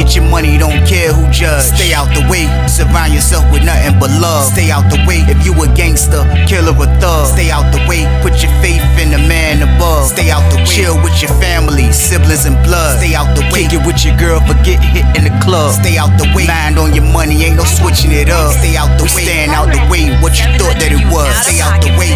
Get your money, don't care who judge. Stay out the way, surround yourself with nothing but love. Stay out the way, if you a gangster, killer or thug. Stay out the way, put your faith in the man above. Stay out the way, chill with your family, siblings and blood. Stay out the way, kick it with your girl, forget hit in the club. Stay out the way, mind on your money, ain't no switching it up. Stay out the way, stand out the way, what you thought that it was. Stay out the way.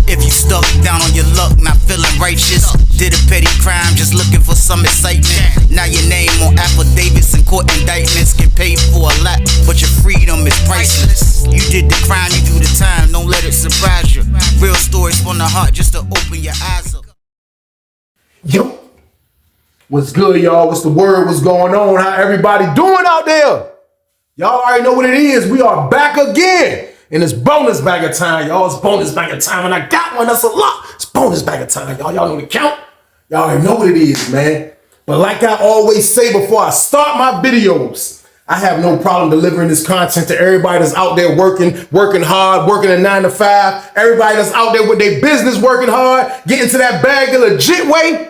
If you stuck down on your luck, not feeling righteous, did a petty crime, just looking for some excitement. Now your name on affidavits and court indictments, get paid for a lot, but your freedom is priceless. You did the crime, you do the time, don't let it surprise you. Real stories from the heart, just to open your eyes up. Yo, what's good, y'all? What's the word? What's going on? How everybody doing out there? Y'all already know what it is. We are back again. And it's bonus bag of time, y'all. It's bonus bag of time. And I got one, that's a lot. It's bonus bag of time, y'all. Y'all know the count. Y'all already know what it is, man. But like I always say before I start my videos, I have no problem delivering this content to everybody that's out there working hard, working a 9 to 5. Everybody that's out there with their business working hard, getting to that bag the legit way.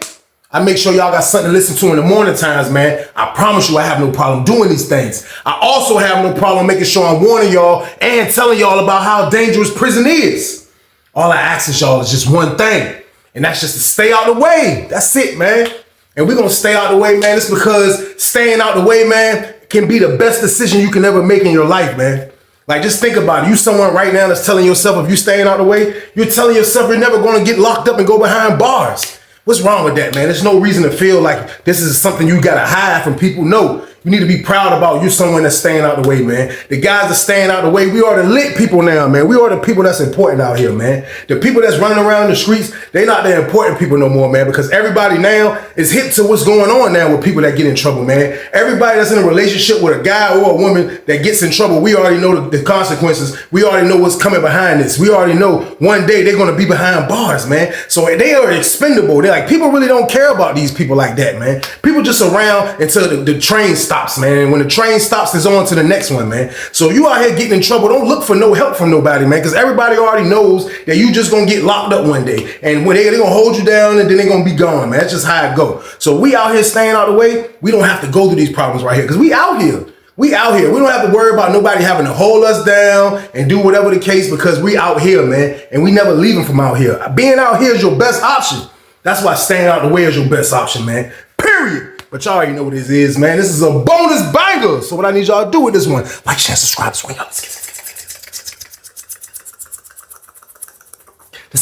I make sure y'all got something to listen to in the morning times, man. I promise you I have no problem doing these things. I also have no problem making sure I'm warning y'all and telling y'all about how dangerous prison is. All I ask is y'all is just one thing, and that's just to stay out the way. That's it, man. And we're gonna stay out the way, man. It's because staying out the way, man, can be the best decision you can ever make in your life, man. Like, just think about it. You someone right now that's telling yourself if you staying out the way, you're telling yourself you're never gonna get locked up and go behind bars. What's wrong with that, man? There's no reason to feel like this is something you gotta hide from people. No, you need to be proud about you someone that's staying out the way, man. The guys that staying out the way, we are the lit people now, man. We are the people that's important out here, man. The people that's running around the streets, they not the important people no more, man, because everybody now is hip to what's going on now with people that get in trouble, man. Everybody that's in a relationship with a guy or a woman that gets in trouble, we already know the consequences. We already know what's coming behind this. We already know one day they're gonna be behind bars, man. So they are expendable. They're like, people really don't care about these people like that, man. People just around until the train stops, man. And when the train stops, it's on to the next one, man. So you out here getting in trouble, don't look for no help from nobody, man, because everybody already knows that you just gonna get locked up one day. And when they gonna hold you down and then they're gonna be gone, man. That's just how it go. So we out here staying out the way. We don't have to go through these problems right here because we out here. We out here. We don't have to worry about nobody having to hold us down and do whatever the case because we out here, man. And we never leaving from out here. Being out here is your best option. That's why staying out the way is your best option, man. Period. But y'all already know what this is, man. This is a bonus banger. So what I need y'all to do with this one, like, share, subscribe, swing y'all. Let's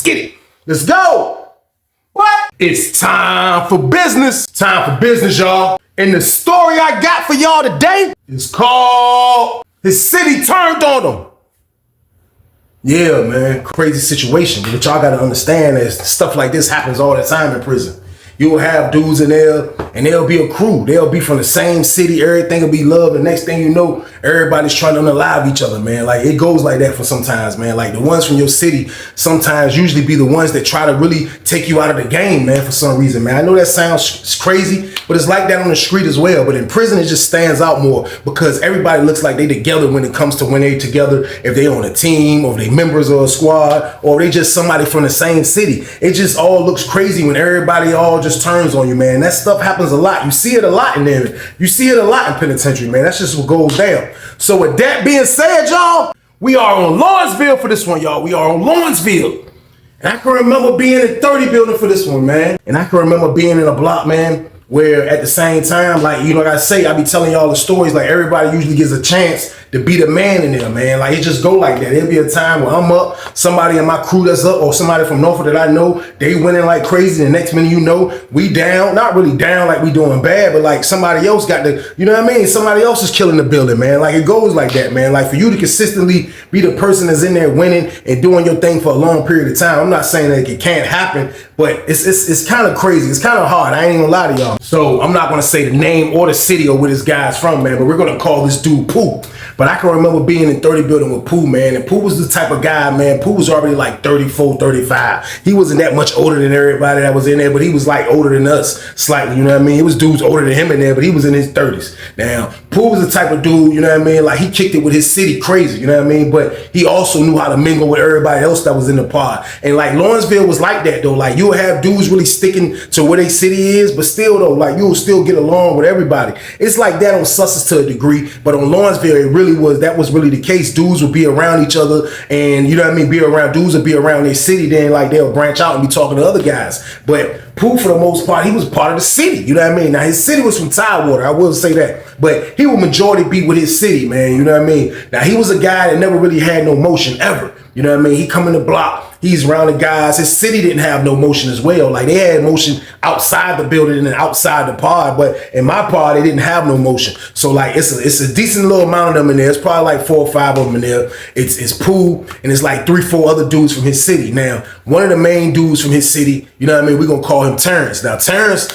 get it. Let's go. What? It's time for business. Time for business, y'all. And the story I got for y'all today is called His City Turned on Him. Yeah, man, crazy situation. But y'all gotta understand that stuff like this happens all the time in prison. You'll have dudes in there and they'll be a crew. They'll be from the same city. Everything will be love. The next thing you know, everybody's trying to unalive each other, man. Like, it goes like that for sometimes, man. Like, the ones from your city sometimes usually be the ones that try to really take you out of the game, man, for some reason, man. I know that sounds crazy, but it's like that on the street as well. But in prison, it just stands out more because everybody looks like they together when it comes to when they together. If they on a team or they members of a squad or they just somebody from the same city. It just all looks crazy when everybody all just turns on you, man. That stuff happens a lot. You see it a lot in there. You see it a lot in penitentiary, man. That's just what goes down. So with that being said, y'all, we are on Lawrenceville for this one, y'all. We are on Lawrenceville. And I can remember being in 30 building for this one, man. And I can remember being in a block, man, where at the same time, like, you know, like I say, I be telling y'all the stories, like, everybody usually gets a chance to be the man in there, man. Like, it just go like that. There'll be a time where I'm up, somebody in my crew that's up, or somebody from Norfolk that I know, they winning like crazy. The next minute, you know, we down, not really down like we doing bad, but like somebody else got the, you know what I mean? Somebody else is killing the building, man. Like, it goes like that, man. Like, for you to consistently be the person that's in there winning and doing your thing for a long period of time, I'm not saying that it can't happen, but it's kind of crazy. It's kind of hard. I ain't even gonna lie to y'all. So I'm not gonna say the name or the city or where this guy's from, man, but we're gonna call this dude Pooh. But I can remember being in 30 building with Pooh, man. And Pooh was the type of guy, man. Pooh was already like 34, 35. He wasn't that much older than everybody that was in there, but he was like older than us slightly, you know what I mean? It was dudes older than him in there, but he was in his 30s. Now, Pooh was the type of dude, you know what I mean? Like, he kicked it with his city crazy, you know what I mean? But he also knew how to mingle with everybody else that was in the pod. And like, Lawrenceville was like that, though. Like, you'll have dudes really sticking to where they city is, but still though, like you'll still get along with everybody. It's like that on Sussex to a degree, but on Lawrenceville, that was really the case. Dudes would be around each other, and you know what I mean, dudes would be around their city, then like they'll branch out and be talking to other guys. But Pooh, for the most part, he was part of the city. You know what I mean? Now, his city was from Tidewater. I will say that. But he would majority be with his city, man. You know what I mean? Now, he was a guy that never really had no motion ever. You know what I mean? He come in the block. He's around the guys. His city didn't have no motion as well. Like, they had motion outside the building and outside the pod. But in my pod, they didn't have no motion. So, like, it's a decent little amount of them in there. It's probably like 4 or 5 of them in there. It's Pooh, and it's like 3, 4 other dudes from his city. Now, one of the main dudes from his city, you know what I mean? We're going to call him Terrence. Now, Terrence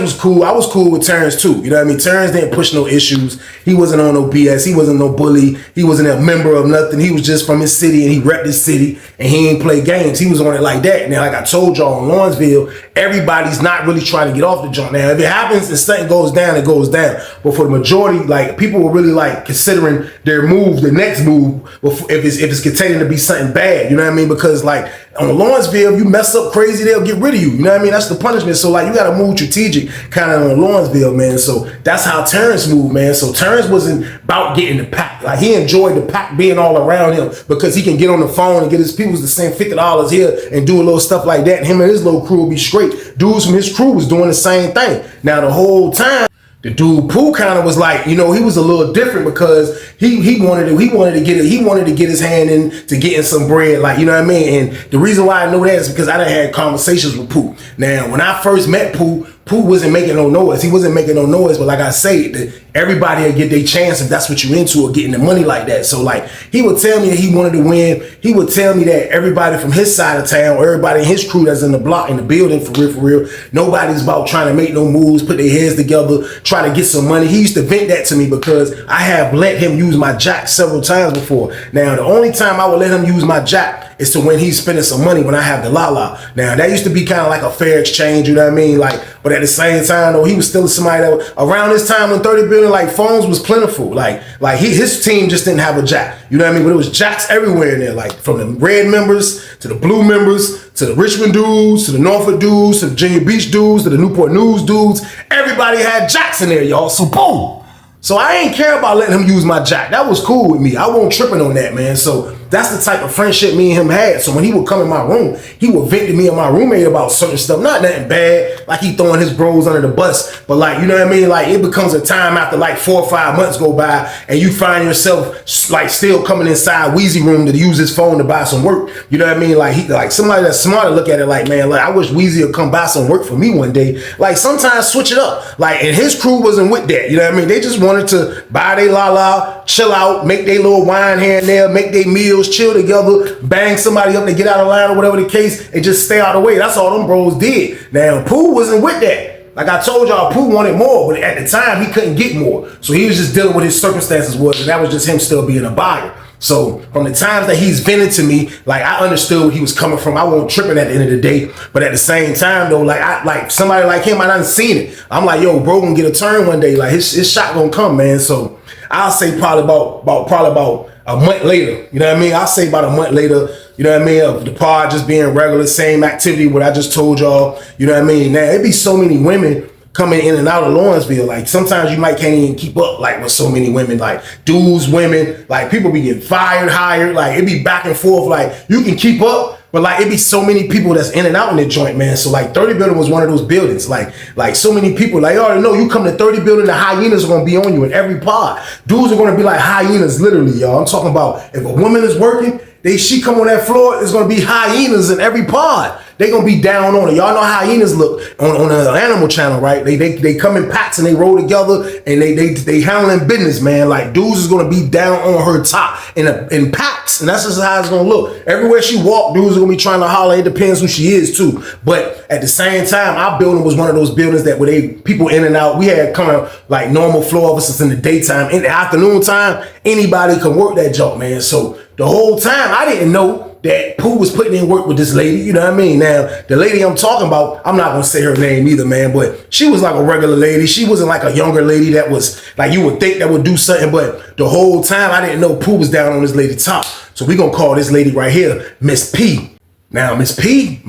was cool. I was cool with Terrence too. You know what I mean? Terrence didn't push no issues. He wasn't on no BS. He wasn't no bully. He wasn't a member of nothing. He was just from his city, and he repped his city, and he ain't play games. He was on it like that. Now, like I told y'all in Lawrenceville, everybody's not really trying to get off the jump. Now, if it happens and something goes down, it goes down. But for the majority, like, people were really like considering their move, the next move, if it's containing to be something bad. You know what I mean? Because like on Lawrenceville, if you mess up crazy, they'll get rid of you. You know what I mean? That's the punishment. So like you got to move strategic kind of on Lawrenceville, man. So that's how Terrence moved, man. So Terrence wasn't about getting the pack. Like he enjoyed the pack being all around him because he can get on the phone and get his people to send $50 here and do a little stuff like that. And him and his little crew would be straight. Dudes from his crew was doing the same thing. Now the whole time, the dude Pooh kind of was like, you know, he was a little different because he wanted to get his hand in to getting some bread, like, you know what I mean? And the reason why I know that is because I done had conversations with Pooh. Now, when I first met Pooh wasn't making no noise. He wasn't making no noise, but like I say, everybody will get their chance if that's what you into or getting the money like that. So like he would tell me that he wanted to win. He would tell me that everybody from his side of town or everybody in his crew that's in the block, in the building, for real, nobody's about trying to make no moves, put their heads together, try to get some money. He used to vent that to me because I have let him use my jack several times before. Now, the only time I would let him use my jack is to when he's spending some money when I have the la-la. Now, that used to be kind of like a fair exchange, you know what I mean? Like, but at the same time, though, he was still somebody that was, around this time when 30 billion, like, phones was plentiful. Like his team just didn't have a jack. You know what I mean? But it was jacks everywhere in there, like from the red members to the blue members to the Richmond dudes to the Norfolk dudes to the Virginia Beach dudes to the Newport News dudes. Everybody had jacks in there, y'all. So boom. So I ain't care about letting him use my jack. That was cool with me. I wasn't tripping on that, man. So that's the type of friendship me and him had. So when he would come in my room, he would vent to me and my roommate about certain stuff. Not nothing bad, like he throwing his bros under the bus. But like, you know what I mean? Like it becomes a time after like 4 or 5 months go by and you find yourself like still coming inside Weezy room to use his phone to buy some work. You know what I mean? Like somebody that's smart to look at it like, man, like I wish Weezy would come buy some work for me one day. Like sometimes switch it up. Like, and his crew wasn't with that. You know what I mean? They just wanted to buy their la-la, chill out, make their little wine here and there, make their meals, chill together, bang somebody up to get out of line or whatever the case, and just stay out of the way. That's all them bros did. Now, Pooh wasn't with that. Like I told y'all, Pooh wanted more, but at the time, he couldn't get more. So he was just dealing with his circumstances and that was just him still being a buyer. So from the times that he's vented to me, like I understood where he was coming from. I wasn't tripping at the end of the day. But at the same time though, like somebody like him, I done seen it. I'm like, yo, bro gonna get a turn one day. Like his shot gonna come, man. So I'll say probably about a month later. You know what I mean? I'll say about a month later, you know what I mean, of the pod just being regular, same activity, what I just told y'all. You know what I mean? Now it'd be so many women coming in and out of Lawrenceville. Like sometimes you can't even keep up like with so many women, like dudes, women, like people be getting fired, hired, like it be back and forth. Like you can keep up, but like it be so many people that's in and out in the joint, man. So like 30 building was one of those buildings. Like so many people, like you already know, you come to 30 building, the hyenas are gonna be on you in every pod. Dudes are gonna be like hyenas, literally, y'all. I'm talking about if a woman is working, she come on that floor, there's gonna be hyenas in every pod. They gonna be down on it. Y'all know how hyenas look on the Animal Channel, right? They come in packs and they roll together and they handling business, man. Like dudes is gonna be down on her top in packs, and that's just how it's gonna look. Everywhere she walk, dudes are gonna be trying to holler. It depends who she is too. But at the same time, our building was one of those buildings that where people in and out. We had coming like normal floor officers in the daytime. In the afternoon time, anybody can work that job, man. So the whole time I didn't know that Pooh was putting in work with this lady, you know what I mean? Now, the lady I'm talking about, I'm not gonna say her name either, man, but she was like a regular lady. She wasn't like a younger lady that was like you would think that would do something, but the whole time I didn't know Pooh was down on this lady top. So we gonna call this lady right here Miss P. Now, Miss P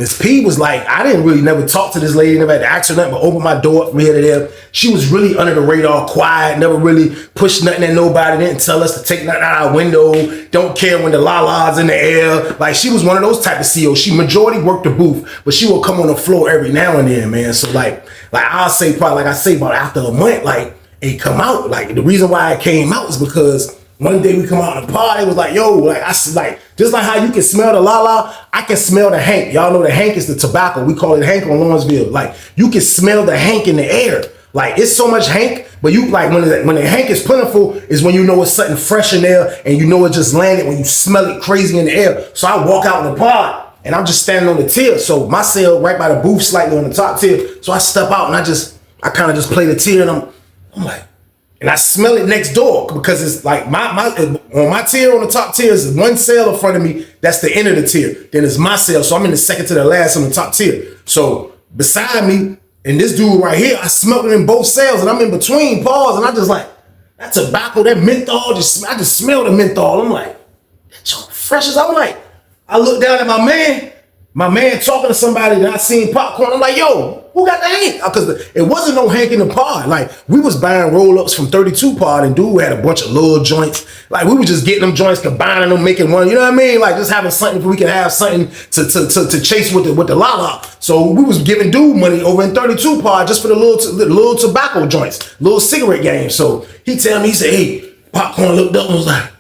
was like, I didn't really never talk to this lady, never had to ask her nothing, but open my door from here to there. She was really under the radar, quiet, never really pushed nothing at nobody, didn't tell us to take nothing out our window, don't care when the la-la's in the air. Like, she was one of those type of CEOs. She majority worked the booth, but she would come on the floor every now and then, man. So like I'll say probably, like I say, about after a month, like, it come out. Like, the reason why it came out is because one day we come out in the party, it was like, yo, like, just like how you can smell the la-la, I can smell the hank. Y'all know the hank is the tobacco. We call it hank on Lawrenceville. Like, you can smell the hank in the air. Like, it's so much hank, but you, like, when the hank is plentiful is when you know it's something fresh in there and you know it just landed when you smell it crazy in the air. So I walk out in the pod and I'm just standing on the tier. So my cell right by the booth, slightly on the top tier. So I step out and I kind of just play the tier and I'm like, and I smell it next door because it's like on my tier, on the top tier is one cell in front of me. That's the end of the tier. Then it's my cell. So I'm in the second to the last on the top tier. So beside me and this dude right here, I smelled it in both cells and I'm in between paws and I just like, that tobacco, that menthol, I just smell the menthol. I'm like, that's fresh as I'm like, I look down at my man talking to somebody that I seen popcorn. I'm like, yo, who got the hank? Because it wasn't no hank in the pod. Like, we was buying roll-ups from 32 pod and dude had a bunch of little joints. Like, we were just getting them joints, combining them, making one, you know what I mean? Like, just having something, we can have something to chase with the la-la. So we was giving dude money over in 32 pod just for the little tobacco joints, little cigarette games. So he tell me, he said, hey, popcorn looked up and was like,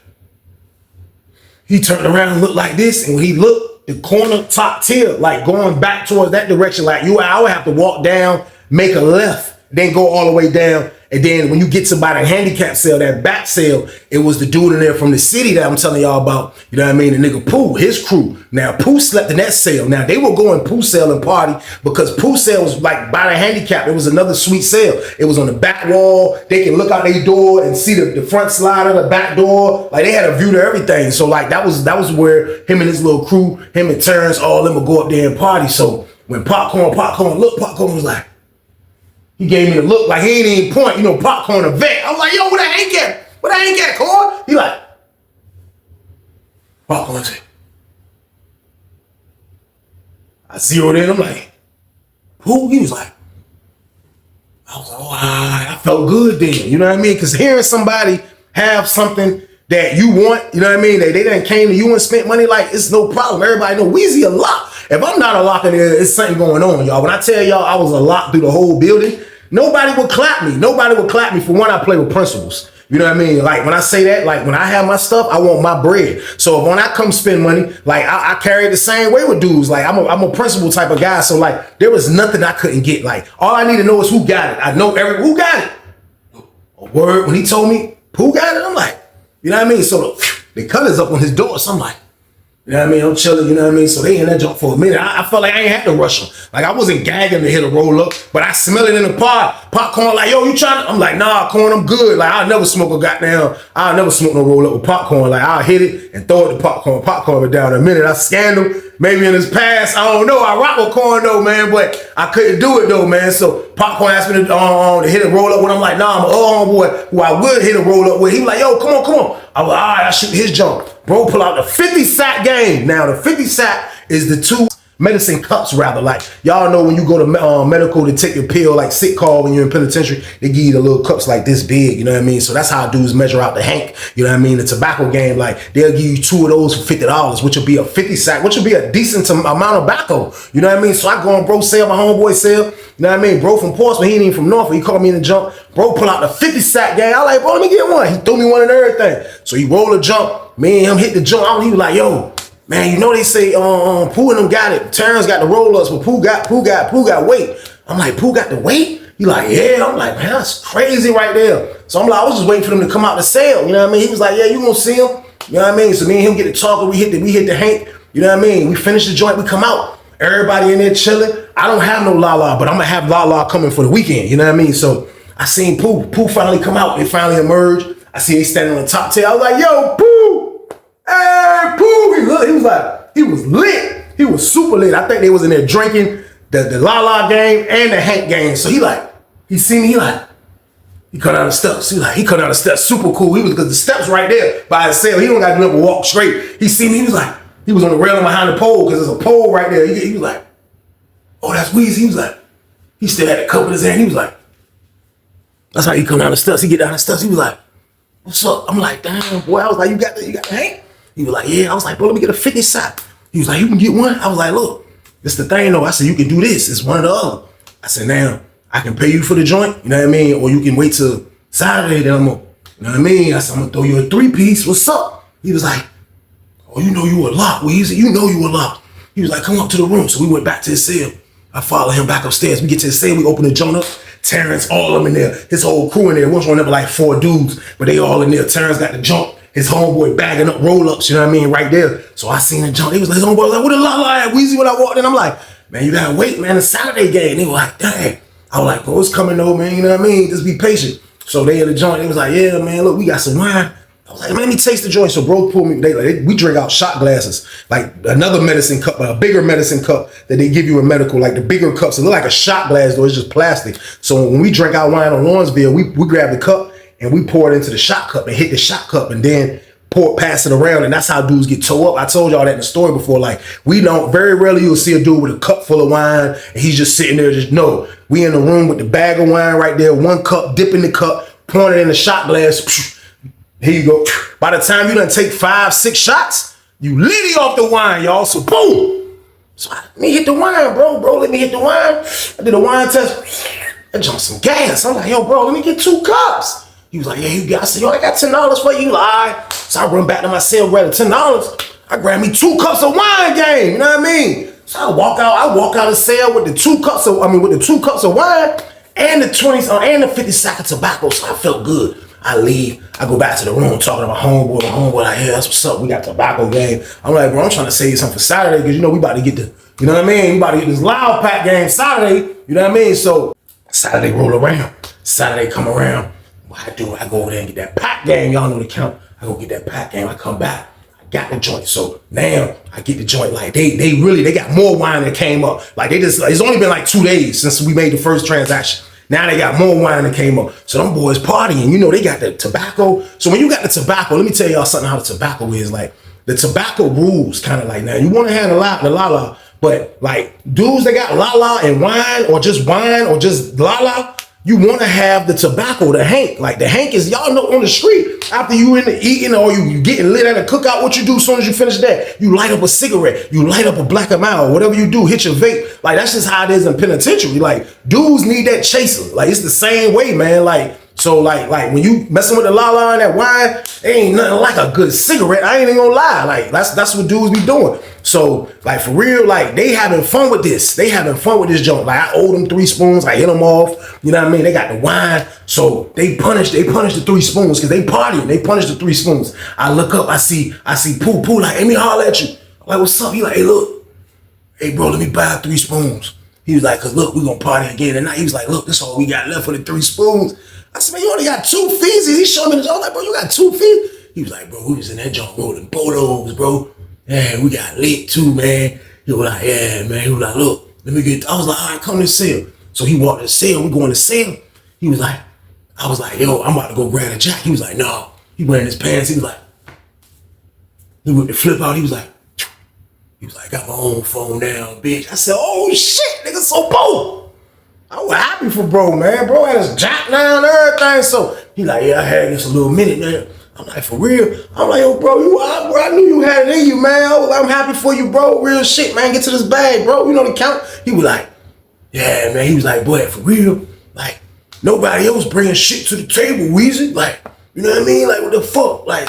he turned around and looked like this, and when he looked, the corner top tier, like going back towards that direction, like I would have to walk down, make a left, then go all the way down. And then when you get to by the handicap cell, that back cell, it was the dude in there from the city that I'm telling y'all about. You know what I mean? The nigga Pooh, his crew. Now, Pooh slept in that cell. Now, they were going Pooh cell and party because Pooh cell was like by the handicap. It was another sweet cell. It was on the back wall. They can look out their door and see the front slider, the back door. Like, they had a view to everything. So, like, that was where him and his little crew, him and Terrence, all of them would go up there and party. So, when Popcorn looked, Popcorn was like, he gave me the look like he ain't even point, you know, Popcorn a vet. I was like, yo, where that ain't at? Where that ain't at, Corn? He like, Popcorn said. I zeroed in, I'm like, who? He was like, I was like, oh, I felt good then, you know what I mean? Because hearing somebody have something that you want, you know what I mean? They done came to you and spent money, like, it's no problem. Everybody know Weezy a lot. If I'm not a lock in there, it's something going on, y'all. When I tell y'all I was a lock through the whole building, nobody would clap me. Nobody would clap me. For one, I play with principles. You know what I mean? Like, when I say that, like, when I have my stuff, I want my bread. So when I come spend money, like, I carry it the same way with dudes. Like, I'm a principle type of guy. So, like, there was nothing I couldn't get. Like, all I need to know is who got it. I know who got it. A word, when he told me who got it, I'm like, you know what I mean? So the colors up on his door. So I'm like, you know what I mean? I'm chilling, you know what I mean? So they in that jump for a minute. I felt like I ain't had to rush them. Like, I wasn't gagging to hit a roll up, but I smell it in the pod. Popcorn, like, yo, you trying to? I'm like, nah, Corn, I'm good. Like, I'll never smoke I'll never smoke no roll up with popcorn. Like, I'll hit it and throw it to popcorn. Popcorn down in a minute. I scanned him. Maybe in his past, I don't know. I rock with Corn though, man, but I couldn't do it though, man. So Popcorn asked me to hit a roll up with. I'm like, nah, I'm an old homeboy who I would hit a roll up with. He was like, yo, come on. I was like, all right, I shoot his jump. Bro, pull out the 50 sack game. Now, the 50 sack is the two medicine cups, rather. Like, y'all know when you go to medical to take your pill, like sick call when you're in penitentiary, they give you the little cups like this big, you know what I mean? So that's how dudes measure out the hank, you know what I mean? The tobacco game, like, they'll give you two of those for $50, which will be a 50 sack, which will be a decent amount of tobacco, you know what I mean? So I go on bro sale, my homeboy sale, you know what I mean? Bro from Portsmouth, he ain't even from Norfolk, he called me in the jump. Bro pull out the 50 sack game. I like, bro, let me get one. He threw me one and everything. So he rolled a jump. Me and him hit the jump. He was like, yo, man, you know they say Pooh and them got it. Terrence got the roll-ups, but Pooh got weight. I'm like, Pooh got the weight? He like, yeah. I'm like, man, that's crazy right there. So I'm like, I was just waiting for them to come out the sale. You know what I mean? He was like, yeah, you gonna see him. You know what I mean? So me and him get to talking. We hit the Hank. You know what I mean? We finish the joint. We come out. Everybody in there chilling. I don't have no la-la, but I'm gonna have la-la coming for the weekend. You know what I mean? So I seen Pooh. Pooh finally come out. They finally emerged. I see they standing on the top tail. I was like, yo, Pooh. Hey, Pooh. He was like, he was lit. He was super lit. I think they was in there drinking the la-la game and the Hank game. So he see me, he cut down the steps. He cut down the steps super cool. Because the steps right there by himself. He don't got to never walk straight. He see me, he was like, He was on the railing behind the pole because there's a pole right there. He was like, oh, that's Weezy. He was like, he still had a cup in his hand. He was like, that's how he come down the steps. He get down the steps. He was like, what's up? I'm like, damn, boy. I was like, you got the Hank? He was like, yeah. I was like, bro, let me get a 50 shot. He was like, you can get one? I was like, look, this the thing though. I said, you can do this. It's one or the other. I said, now, I can pay you for the joint, you know what I mean? Or you can wait till Saturday, then I'm gonna, you know what I mean? I said, I'm gonna throw you a 3-piece. What's up? He was like, oh, you know you a lot, Weezy. You know you a lot. He was like, come up to the room. So we went back to his cell. I followed him back upstairs. We get to his cell. We open the joint up. Terrence, all of them in there. His whole crew in there. Once one of them like 4 dudes, but they all in there. Terrence got the jump. His homeboy bagging up roll-ups, you know what I mean, right there. So I seen the jump. He was like, his homeboy was like, what a lot at Weezy when I walked in. I'm like, man, you gotta wait, man. It's Saturday game. They were like, dang. I was like, oh, it's coming though, man. You know what I mean? Just be patient. So they in the joint. They was like, yeah, man, look, we got some wine. I was like, man, let me taste the joint. So bro pulled me. We drink out shot glasses, like another medicine cup, a bigger medicine cup that they give you in medical, like the bigger cups. It look like a shot glass though. It's just plastic. So when we drink our wine on Lawrenceville, we grab the cup and we pour it into the shot cup and hit the shot cup and then pass it around, and that's how dudes get toe up. I told y'all that in the story before. Like, we don't, very rarely you'll see a dude with a cup full of wine and he's just sitting there. Just no, we in the room with the bag of wine right there, 1 cup, dipping the cup, pouring it in the shot glass. Here you go. By the time you done take 5-6 shots, you litty off the wine, y'all. So boom. So let me hit the wine, bro. Let me hit the wine. I did a wine test. I jumped some gas. I'm like, yo, bro, let me get 2 cups. He was like, yeah, you got. I said, yo, I got $10 for you. Like, so I run back to my cell, grab the $10. I grab me 2 cups of wine, game. You know what I mean? So I walk out of cell with the 2 cups of, with the 2 cups of wine and the 20s and the 50 sack of tobacco. So I felt good. I leave. I go back to the room talking to my homeboy. My homeboy like, yeah, that's what's up. We got tobacco game. I'm like, bro, I'm trying to save something for Saturday because we about to get the, you know what I mean? We about to get this loud pack game Saturday. You know what I mean? So Saturday roll around. Saturday come around. What I do, I go over there and get that pack game. Y'all know the count. I go get that pack game. I come back. I got the joint. So now I get the joint. Like they got more wine that came up. Like it's only been like 2 days since we made the first transaction. Now they got more wine that came up. So them boys partying. You know, they got the tobacco. So when you got the tobacco, let me tell y'all something how the tobacco is. Like the tobacco rules kind of like, now you want to have the la-la, but like dudes that got la-la and wine or just la-la, you want to have the tobacco, the Hank. Like the Hank is, y'all know on the street, after you in the eating or you getting lit at a cookout, what you do as soon as you finish that? You light up a cigarette, you light up a Black and Mild, whatever you do, hit your vape. Like that's just how it is in penitentiary. Like dudes need that chaser. Like it's the same way, man. Like, so like when you messing with the la-la and that wine, it ain't nothing like a good cigarette. I ain't even gonna lie. Like that's what dudes be doing. So like for real, like they having fun with this. They having fun with this joint. Like I owe them 3 spoons. I hit them off. You know what I mean? They got the wine. So they punish the 3 spoons because they partying. They punish the 3 spoons. I look up. I see Pooh like, hey, let me holler at you. I'm like, what's up? He like, hey, look. Hey, bro, let me buy 3 spoons. He was like, cause look, we gonna party again tonight. He was like, look, this all we got left for the 3 spoons. I said, man, you only got 2 feezies. He showed me the joint. I'm like, bro, you got 2 feet. He was like, bro, we was in that joint rolling bolos, bro. Yeah, we got lit too, man. He was like, yeah, man. He was like, look, let me get. I was like, all right, come to the cell. So he walked to the cell. We going to cell. He was like, I was like, yo, I'm about to go grab a jack. He was like, no. He wearing his pants. He was like, he whipped the flip out. He was like, I got my own phone down, bitch. I said, oh shit, nigga, so bold. I was happy for bro, man. Bro had his jack down and everything. So he like, yeah, I had this a little minute, man. I'm like, for real? I'm like, yo, bro, I knew you had it in you, man. I'm happy for you, bro. Real shit, man. Get to this bag, bro. You know the count. He was like, yeah, man. He was like, boy, for real? Like, nobody else bringing shit to the table, Weezy. Like, you know what I mean? Like, what the fuck? Like,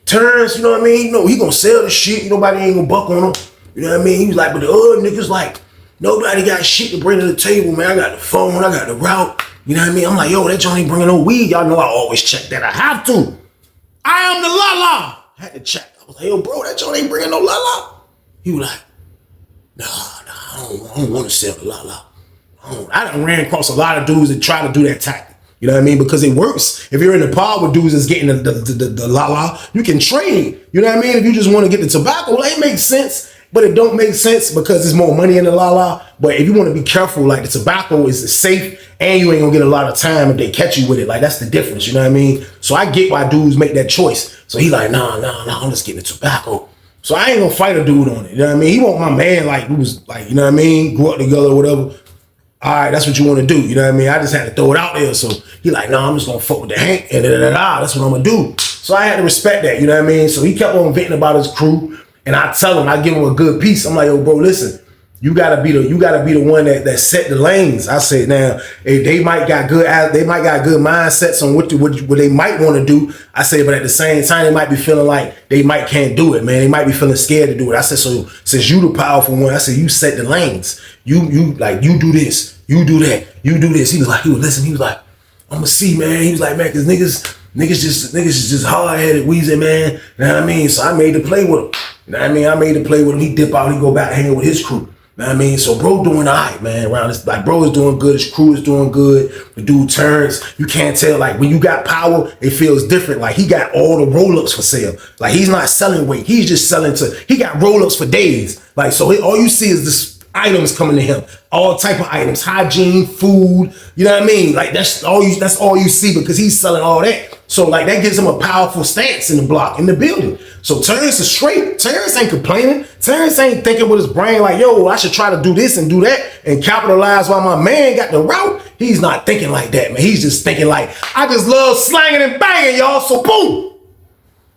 Terrence, you know what I mean? You know, he gonna sell the shit. Nobody ain't gonna buck on him. You know what I mean? He was like, but the other niggas, like, nobody got shit to bring to the table, man. I got the phone. I got the route. You know what I mean? I'm like, yo, that joint ain't bringing no weed. Y'all know I always check that. I have to. I am the la-la. I had to check. I was like, yo, bro, that joint ain't bringing no la-la. He was like, nah, I don't want to sell the la-la. I done ran across a lot of dudes that try to do that tactic. You know what I mean? Because it works. If you're in the pod with dudes that's getting the la-la, you can trade. You know what I mean? If you just want to get the tobacco, well, it makes sense. But it don't make sense because there's more money in the la-la. But if you want to be careful, like the tobacco is safe and you ain't gonna get a lot of time if they catch you with it. Like that's the difference, you know what I mean? So I get why dudes make that choice. So he like, nah, I'm just getting the tobacco. So I ain't gonna fight a dude on it. You know what I mean? He want my man like we was like, you know what I mean? Grew up together or whatever. All right, that's what you want to do. You know what I mean? I just had to throw it out there. So he like, no, I'm just gonna fuck with the Hank and that's what I'm gonna do. So I had to respect that. You know what I mean? So he kept on venting about his crew, and I tell him, I give him a good piece. I'm like, yo, bro, listen. You gotta be the one that set the lanes. I said, now if they might got good mindsets on what they might want to do. I said, but at the same time, they might be feeling like they might can't do it, man. They might be feeling scared to do it. I said, so since you the powerful one, I said, you set the lanes. You do this, you do that, you do this. He was listen. He was like, I'm gonna see, man. He was like, man, cause niggas is just hard headed, wheezing, man. You know what I mean? So I made the play with him. You know what I mean? I made the play with him. He dip out, he go back hanging with his crew. You know what I mean? So bro doing all right, man. Around this, like bro is doing good, his crew is doing good. The dude turns. You can't tell, like when you got power, it feels different. Like he got all the roll-ups for sale. Like he's not selling weight. He's just selling he got roll-ups for days. Like so all you see is this items coming to him. All type of items, hygiene, food, you know what I mean? Like that's all you see because he's selling all that. So like that gives him a powerful stance in the block, in the building. So Terrence is straight. Terrence ain't complaining. Terrence ain't thinking with his brain like, yo, I should try to do this and do that and capitalize while my man got the route. He's not thinking like that, man. He's just thinking like, I just love slanging and banging, y'all. So boom.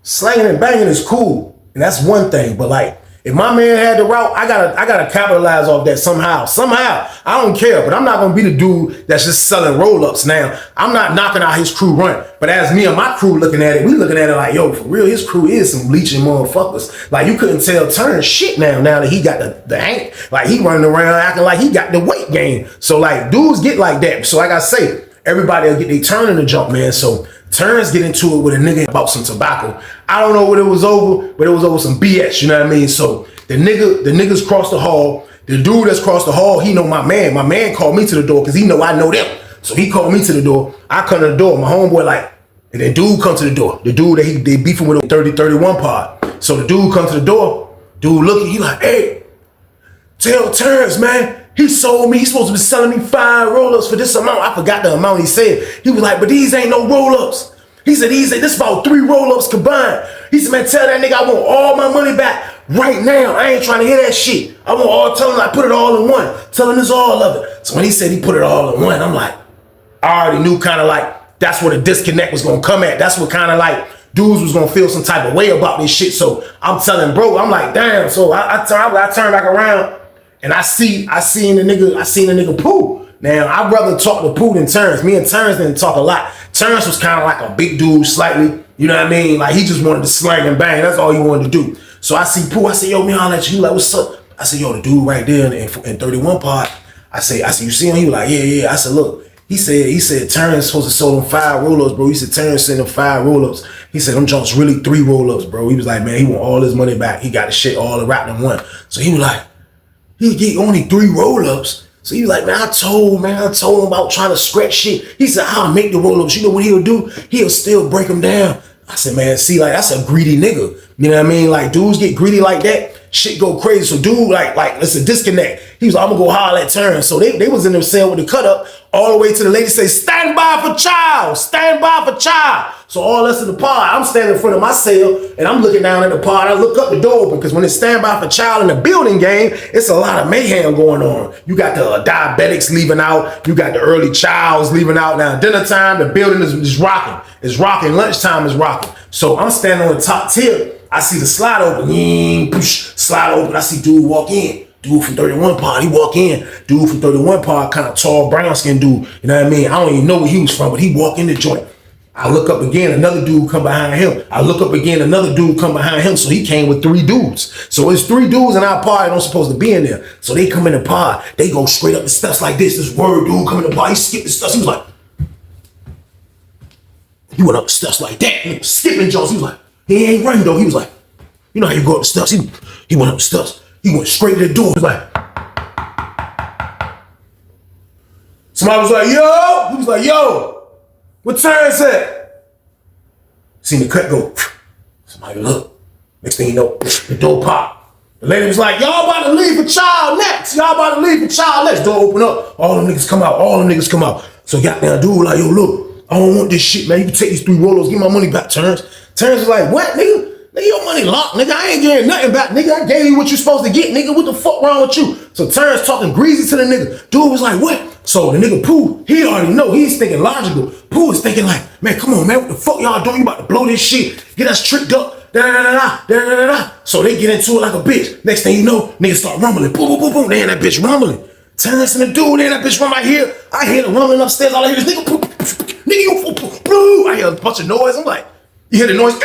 Slanging and banging is cool. And that's one thing. But like, if my man had the route, I gotta capitalize off that somehow. Somehow. I don't care, but I'm not gonna be the dude that's just selling roll-ups now. I'm not knocking out his crew run. But as me and my crew looking at it, we looking at it like, yo, for real, his crew is some leeching motherfuckers. Like you couldn't tell Turn shit now that he got the Hank. Like he running around acting like he got the weight game. So like dudes get like that. So like I say, everybody will get their turn in the jump, man. So Turns get into it with a nigga about some tobacco. I don't know what it was over, but it was over some BS, you know what I mean? So the niggas crossed the hall. The dude that's crossed the hall, he know my man. My man called me to the door because he know I know them. So he called me to the door. I come to the door. My homeboy like, and then dude come to the door. The dude that they beefing with a 30-31 pod. So the dude come to the door. Dude looking, he like, hey, tell Turns, man. He sold me, he's supposed to be selling me 5 roll-ups for this amount. I forgot the amount he said. He was like, but these ain't no roll-ups. He said, this is about 3 roll-ups combined. He said, man, tell that nigga I want all my money back right now. I ain't trying to hear that shit. Tell him I put it all in one. Tell him it's all of it. So when he said he put it all in one, I'm like, I already knew kind of like, that's where the disconnect was going to come at. That's what kind of like, dudes was going to feel some type of way about this shit. So I'm telling bro, I'm like, damn. So I turn back around. And I seen the nigga Pooh. Now, I'd rather talk to Pooh than Terrence. Me and Terrence didn't talk a lot. Terrence was kind of like a big dude, slightly. You know what I mean? Like, he just wanted to slang and bang. That's all he wanted to do. So I see Pooh. I said, yo, man, I'll let you. He like, what's up? I said, yo, the dude right there in 31 pod. I said, you see him? He was like, yeah. I said, look. He said Terrence supposed to sell them 5 roll-ups, bro. He said Terrence sent him 5 roll-ups. He said them junks really 3 roll-ups, bro. He was like, man, he want all his money back. He got the shit all wrapped in one. So he was like, he get only 3 roll-ups. So he was like, man, I told him about trying to scratch shit. He said, I'll make the roll-ups. You know what he'll do? He'll still break them down. I said, man, see, like, that's a greedy nigga. You know what I mean? Like, dudes get greedy like that, shit go crazy. So dude, like, it's a disconnect. He was like, I'm gonna go holler at Turn. So they was in there saying with the cut up, all the way to the lady say, stand by for child, stand by for child. So all us in the pod, I'm standing in front of my cell and I'm looking down at the pod. I look up, the door open, because when it's stand by for child in the building game, it's a lot of mayhem going on. You got the diabetics leaving out. You got the early childs leaving out. Now dinner time, the building is rocking. It's rocking. Lunchtime is rocking. So I'm standing on the top tier. I see the slide open. Slide open. I see dude walk in. Dude from 31 pod, he walk in. Dude from 31 pod, kind of tall, brown skin dude. You know what I mean? I don't even know where he was from, but he walk in the joint. I look up again, another dude come behind him. I look up again, another dude come behind him. So he came with 3 dudes. So it's 3 dudes in our pod that don't supposed to be in there. So they come in the pod. They go straight up the steps like this. This word dude come in the pod. He skipped the steps. He was like, he went up the steps like that. He was skipping jumps. He was like, he ain't running though. He was like, you know how you go up the steps? He went up the steps. He went straight to the door. He was like, somebody was like, yo. He was like, yo, what Terrence at? Seen the cut go. Somebody look. Next thing you know, the door pop. The lady was like, y'all about to leave for child next. Y'all about to leave for child next. Door open up. All them niggas come out. All them niggas come out. So goddamn dude like, yo, look, I don't want this shit, man. You can take these 3 rollers. Give my money back, Terrence. Terrence was like, what, nigga? Nigga, your money locked, nigga. I ain't getting nothing back, nigga. I gave you what you supposed to get, nigga. What the fuck wrong with you? So Terrence talking greasy to the nigga. Dude was like, what? So the nigga Pooh, he already know. He's thinking logical. Pooh is thinking like, man, come on, man. What the fuck y'all doing? You about to blow this shit. Get us tricked up. Da-da-da-da-da. So they get into it like a bitch. Next thing you know, niggas start rumbling. Boom, boom, boom, boom. They in that bitch rumbling. Terrence and the dude, they in that bitch from right here. I hear the rumbling upstairs. All I hear is nigga, nigga, you, blue. I hear a bunch of noise. I'm like, you hear the noise?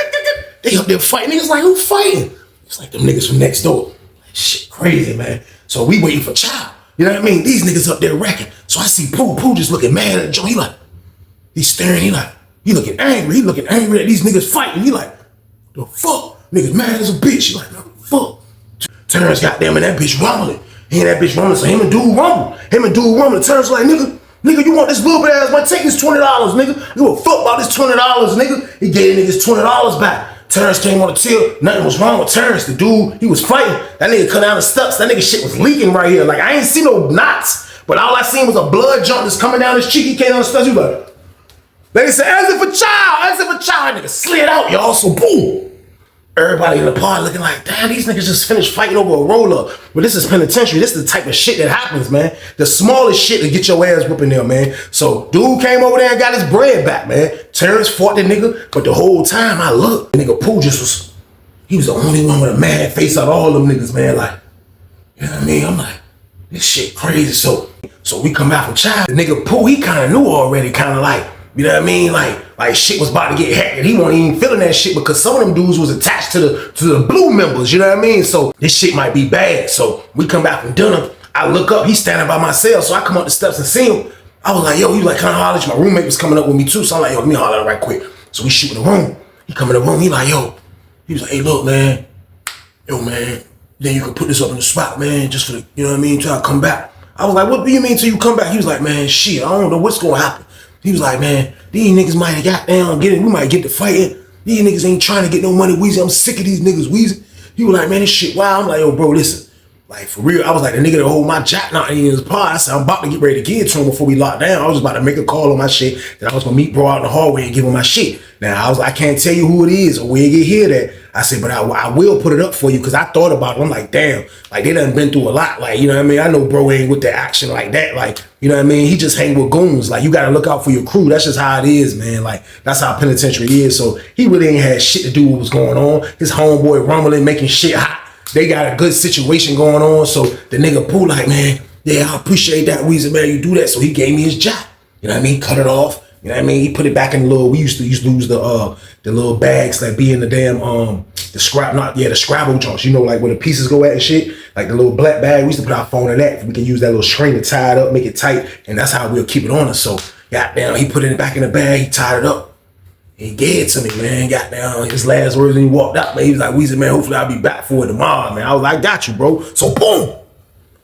They up there fighting. Niggas like, who fighting? It's like them niggas from next door. Like, shit, crazy, man. So we waiting for Child. You know what I mean? These niggas up there wrecking. So I see Pooh just looking mad at the joint. He like, he's staring. He looking angry. He looking angry at these niggas fighting. He like, the fuck? Niggas mad as a bitch. He like, no, fuck. Terrence goddamn in that bitch rumbling. He in that bitch rumbling. So him and dude rumble. Terrence like, nigga, you want this little bit ass money? Take this $20, nigga. You a fuck about this $20, nigga. He gave niggas $20 back. Terrence came on the till. Nothing was wrong with Terrence. The dude, he was fighting. That nigga cut down the steps. That nigga shit was leaking right here. Like, I ain't see no knots. But all I seen was a blood jump that's coming down his cheek. He came down the steps. He was like, they said, as if a child. Nigga slid out, y'all. So boom. Everybody in the party looking like, damn, these niggas just finished fighting over a roll-up. But this is penitentiary. This is the type of shit that happens, man. The smallest shit to get your ass whooping there, man. So dude came over there and got his bread back, man. Terrence fought the nigga, but the whole time I looked, the nigga Pooh he was the only one with a mad face out of all them niggas, man. Like, you know what I mean? I'm like, this shit crazy. So we come out from Child. The nigga Pooh, he kind of knew already, kind of like, you know what I mean? Like shit was about to get hacked. He wasn't even feeling that shit because some of them dudes was attached to the blue members, you know what I mean? So this shit might be bad. So we come back from dinner. I look up, he's standing by my cell. So I come up the steps and see him. I was like, yo, he was like, kind of holler at you. My roommate was coming up with me too. So I'm like, yo, let me holler at him right quick. So we shoot in the room. He come in the room. He like, yo, he was like, hey, look, man. Yo, man, then you can put this up in the spot, man, just for the, you know what I mean, till I come back. I was like, what do you mean till you come back? He was like, man, shit, I don't know what's going to happen. He was like, man, these niggas might have got down, we might get to fighting. These niggas ain't trying to get no money, Weezy. I'm sick of these niggas, Weezy. He was like, man, this shit wild. I'm like, yo, bro, listen. Like, for real, I was like, the nigga that hold my jack not in his pod. I said, I'm about to get ready to give it to him before we lock down. I was about to make a call on my shit. Then I was going to meet bro out in the hallway and give him my shit. Now, I can't tell you who it is or where you get hear that. I said, but I will put it up for you because I thought about it. I'm like, damn, like they done been through a lot. Like, you know what I mean? I know bro ain't with the action like that. Like, you know what I mean? He just hang with goons. Like, you got to look out for your crew. That's just how it is, man. Like, that's how penitentiary is. So he really ain't had shit to do with what was going on. His homeboy rumbling, making shit hot. They got a good situation going on. So the nigga Pooh like, man, yeah, I appreciate that, Weezy, man. You do that. So he gave me his jack. You know what I mean? Cut it off. You know what I mean? He put it back in the little, we used to lose the little bags that be in the damn, the Scrabble joints, you know, like where the pieces go at and shit, like the little black bag. We used to put our phone in that. We can use that little string to tie it up, make it tight, and that's how we'll keep it on us. So, goddamn, he put it back in the bag, he tied it up. He gave it to me, man. Goddamn, his last words when he walked out, man, he was like, Weezy, man, hopefully I'll be back for it tomorrow, man. I was like, I got you, bro. So, boom,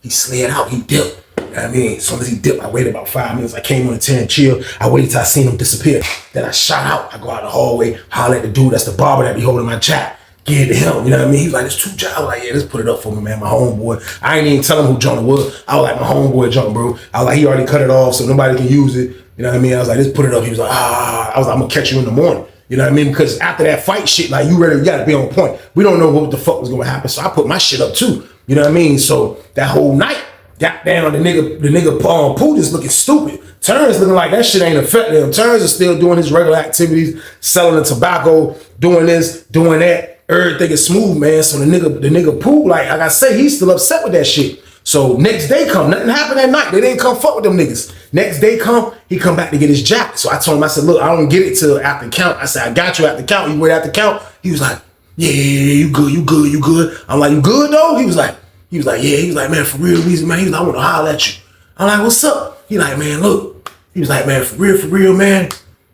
he slid out, he dipped. I mean, as soon as he dipped, I waited about 5 minutes. I came on the chair and chill. I waited till I seen him disappear. Then I shot out. I go out the hallway, holler at the dude that's the barber that be holding my jack. Give it to him. You know what I mean? He's like, it's 2 jobs. I was like, yeah, just put it up for me, man. My homeboy. I ain't even tell him who John was. I was like, my homeboy John, bro. I was like, he already cut it off so nobody can use it. You know what I mean? I was like, just put it up. He was like, I was like, I'm going to catch you in the morning. You know what I mean? Because after that fight shit, like, you got to be on point. We don't know what the fuck was going to happen. So I put my shit up too. You know what I mean? So that whole night, goddamn, the nigga Pooh just looking stupid. Terrence looking like that shit ain't affecting him. Terrence is still doing his regular activities, selling the tobacco, doing this, doing that. Everything is smooth, man. So the nigga Pooh, like I say, he's still upset with that shit. So next day come, nothing happened that night. They didn't come fuck with them niggas. Next day come, he come back to get his jack. So I told him, I said, look, I don't get it till after count. I said, I got you after count. You wait after count. He was like, yeah, you good. I'm like, you good though? He was like, yeah. He was like, man, for real, Weezy, man. He was like, I want to holler at you. I'm like, what's up? He like, man, look. He was like, man, for real, man.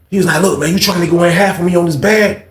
He was like, look, man, you trying to go in half of me on this bag?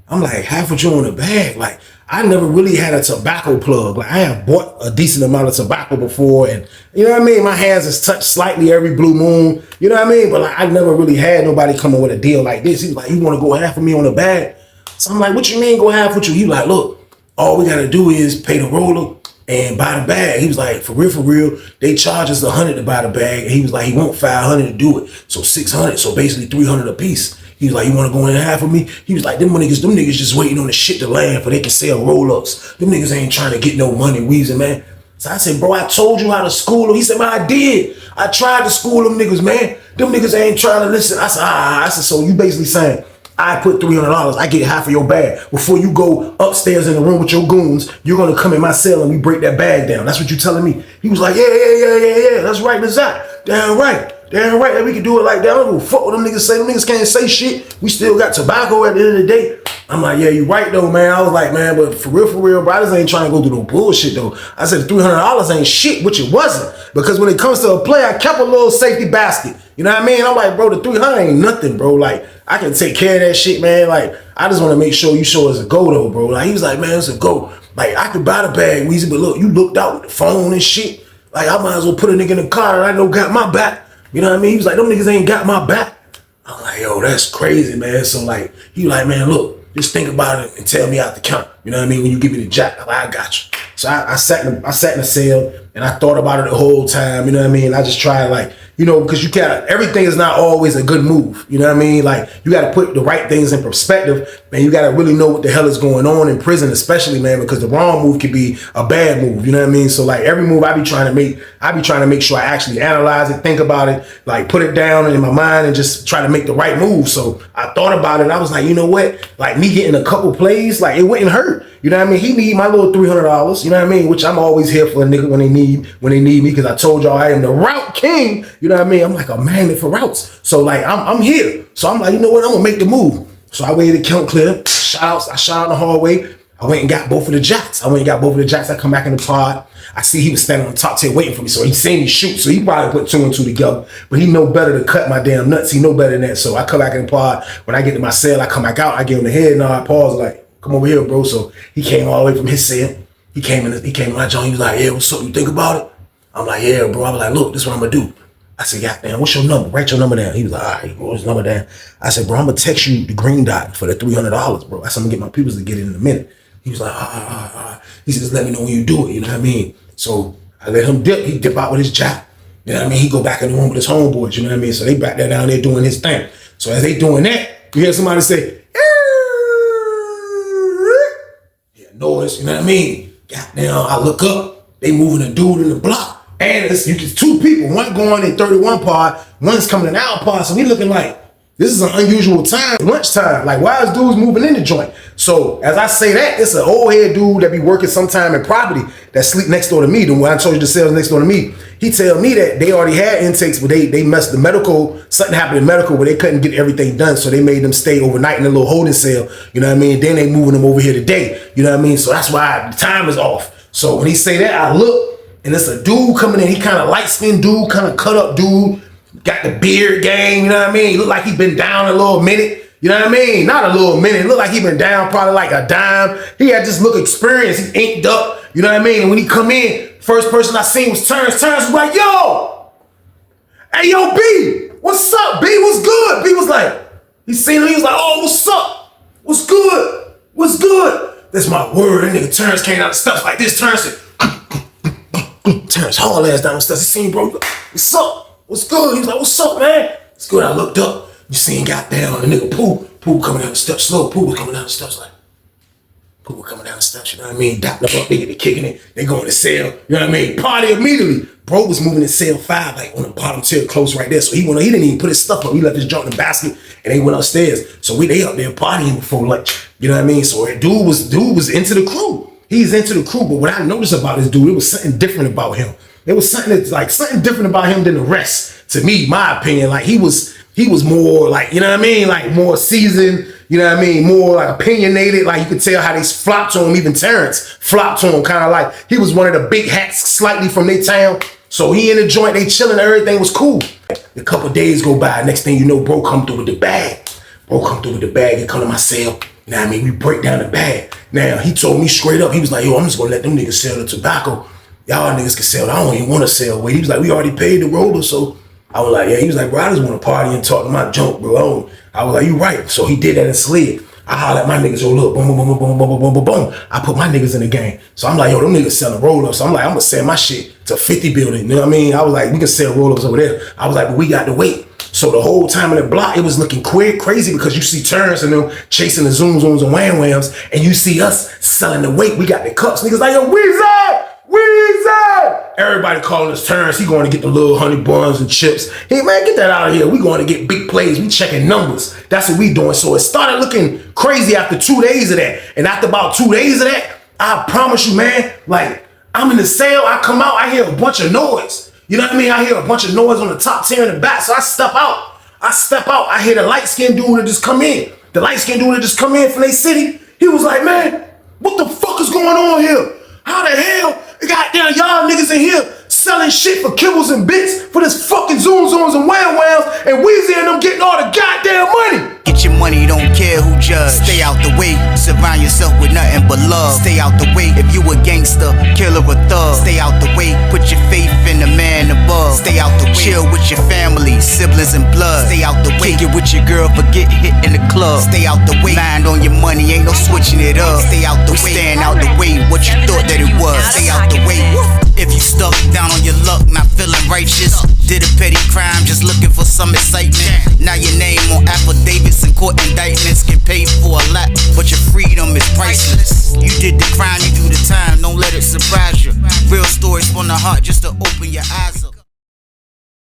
I'm like, half of you on the bag? Like, I never really had a tobacco plug. Like, I have bought a decent amount of tobacco before, and you know what I mean? My hands is touched slightly every blue moon. You know what I mean? But like, I never really had nobody coming with a deal like this. He was like, you want to go half of me on the bag? So I'm like, what you mean go half with you? He like, look, all we got to do is pay the roller and buy the bag. He was like, for real, they charge us $100 to buy the bag. And he was like, he want $500 to do it. So $600, so basically $300 a piece. He was like, you want to go in half with me? He was like, them niggas just waiting on the shit to land for they can sell roll-ups. Them niggas ain't trying to get no money, Weezy, man. So I said, bro, I told you how to school them. He said, man, I did. I tried to school them niggas, man. Them niggas ain't trying to listen. I said, I said, so you basically saying, I put $300, I get half of your bag. Before you go upstairs in the room with your goons, you're gonna come in my cell and we break that bag down. That's what you telling me. He was like, yeah. That's right, that's that. Damn right. That we can do it like that. I don't give a fuck what them niggas say. Them niggas can't say shit. We still got tobacco at the end of the day. I'm like, yeah, you right though, man. I was like, man, but for real, bro, I just ain't trying to go through no bullshit though. I said $300 ain't shit, which it wasn't. Because when it comes to a play, I kept a little safety basket. You know what I mean? I'm like, bro, the 300 ain't nothing, bro. Like, I can take care of that shit, man. Like, I just want to make sure you show us a go though, bro. Like, he was like, man, it's a go. Like, I could buy the bag, Weezy, but look, you looked out with the phone and shit. Like, I might as well put a nigga in the car and I know got my back. You know what I mean? He was like, them niggas ain't got my back. I'm like, yo, that's crazy, man. So like, he was like, man, look, just think about it and tell me out the count. You know what I mean? When you give me the jack, I'm like, I got you. So I sat in the cell and I thought about it the whole time. You know what I mean? I just tried like, you know, because you can't, everything is not always a good move. You know what I mean? Like, you got to put the right things in perspective, man. You got to really know what the hell is going on in prison, especially, man, because the wrong move could be a bad move. You know what I mean? So like every move I be trying to make sure I actually analyze it, think about it, like put it down in my mind and just try to make the right move. So I thought about it. And I was like, you know what? Like me getting a couple plays, like it wouldn't hurt. You know what I mean? He need my little $300. You know what I mean? Which I'm always here for a nigga when they need me, because I told y'all I am the route king. You know what I mean? I'm like a magnet for routes. So like I'm here. So I'm like, you know what? I'm gonna make the move. So I waited to count clear. I shot out in the hallway. I went and got both of the jacks. I come back in the pod. I see he was standing on the top tier waiting for me. So he seen me shoot. So he probably put 2 and 2 together. But he know better to cut my damn nuts. He know better than that. So I come back in the pod. When I get to my cell, I come back out. I give him the head nod. Pause like, come over here, bro. So he came all the way from his cell. He came in my joint. He was like, yeah, what's up? You think about it? I'm like, yeah, bro. I was like, look, this is what I'm gonna do. I said, goddamn, what's your number? Write your number down. He was like, all right, what's his number down? I said, bro, I'm gonna text you the green dot for the $300, bro. I said, I'm gonna get my peoples to get it in a minute. He was like, He said, just let me know when you do it. You know what I mean? So I let him dip. He dip out with his job. You know what I mean? He go back in the room with his homeboys. You know what I mean? So they back there down there doing his thing. So as they doing that, you hear somebody say, noise, you know what I mean? Goddamn, I look up, they moving a dude in the block. And it's 2 people, one going in 31 pod, one's coming in our pod. So we looking like, this is an unusual time, lunchtime. Like, why is dudes moving in the joint? So as I say that, it's an old head dude that be working sometime in property that sleep next door to me. The one I told you the cells next door to me. He tell me that they already had intakes, but they messed the medical, something happened in medical where they couldn't get everything done. So they made them stay overnight in a little holding cell. You know what I mean? Then they moving them over here today. You know what I mean? So that's why the time is off. So when he say that, I look and it's a dude coming in. He kind of light-skinned dude, kind of cut up dude. Got the beard gang, you know what I mean? He look like he been down a little minute. You know what I mean? Not a little minute. Look like he been down probably like a dime. He had just look experienced. He inked up. You know what I mean? And when he come in, first person I seen was Terrence. Terrence was like, yo, hey, yo, B, what's up, B? What's good? B was like, he seen him. He was like, oh, what's up? What's good? What's good? That's my word. That nigga Terrence came out of stuff like this. Terrence said, Terrence haul ass down the steps. He seen, bro, what's up? What's good? He was like, what's up, man? It's good. I looked up. You seen goddamn the nigga Pooh coming down the steps slow. Pooh was coming down the steps like, Pooh was coming down the steps, you know what I mean? Dapping up, they get to kicking it. They going to cell, you know what I mean? Party immediately. Bro was moving in cell 5, like on the bottom tier, close right there. So he didn't even put his stuff up. He left his joint in the basket and they went upstairs. So they up there partying before lunch. You know what I mean? So dude was into the crew. He's into the crew. But what I noticed about this dude, it was something different about him. There was something different about him than the rest. To me, my opinion, like he was more like, you know what I mean? Like more seasoned, you know what I mean? More like opinionated. Like you could tell how they flopped to him. Even Terrence flopped to him, kind of like he was one of the big hats slightly from their town. So he in the joint, they chilling, everything was cool. A couple days go by. Next thing you know, bro come through with the bag. He come to my cell. You know what I mean? We break down the bag. Now, he told me straight up, he was like, yo, I'm just gonna let them niggas sell the tobacco. Y'all niggas can sell it. I don't even want to sell weight. He was like, we already paid the roller, so I was like, yeah. He was like, bro, I just want to party and talk to my junk, bro. I was like, you right. So he did that and slid. I hollered at my niggas, yo, look, boom, boom, boom, boom, boom, boom, boom, boom, boom. I put my niggas in the game. So I'm like, yo, them niggas selling roll-ups. So I'm like, I'm gonna sell my shit to 50 building. You know what I mean? I was like, we can sell roll-ups over there. I was like, but we got to wait. So the whole time in the block, it was looking crazy because you see Terrence and them chasing the zooms and wham whams, and you see us selling the weight. We got the cups. Niggas like, yo, Weezy! Everybody calling us Terrence. He going to get the little honey buns and chips. Hey man, get that out of here. We going to get big plays. We checking numbers. That's what we doing. So it started looking crazy after 2 days of that. And after about 2 days of that, I promise you, man, like I'm in the cell. I come out, I hear a bunch of noise. You know what I mean? I hear a bunch of noise on the top tier in the back. So I step out. I hear the light-skinned dude that just come in. The light-skinned dude that just come in from their city. He was like, man, what the fuck is going on here? How the hell goddamn y'all niggas in here selling shit for kibbles and bits for this fucking zooms and wham whams, and Weezy and them getting all the goddamn money? Get your money, don't care who judge. Stay out the way, surround yourself with nothing but love. Stay out the way if you a gangster, killer or thug. Stay out the way, put your faith in the man above. Stay out the way, chill with your family, siblings and blood. Stay out the way, kick it with your girl, forget hit in the club. Stay out the way, mind on your money, ain't no switching it up. Stay out the way, stand out the way, what you thought that it was. Stay out the way, if you stuck down on your luck, not feeling righteous. Did a petty crime, just looking for some excitement. Now your name on affidavits and court indictments. Get paid for a lot, but your freedom is priceless. You did the crime, you do the time, don't let it surprise you. Real stories from the heart just to open your eyes up.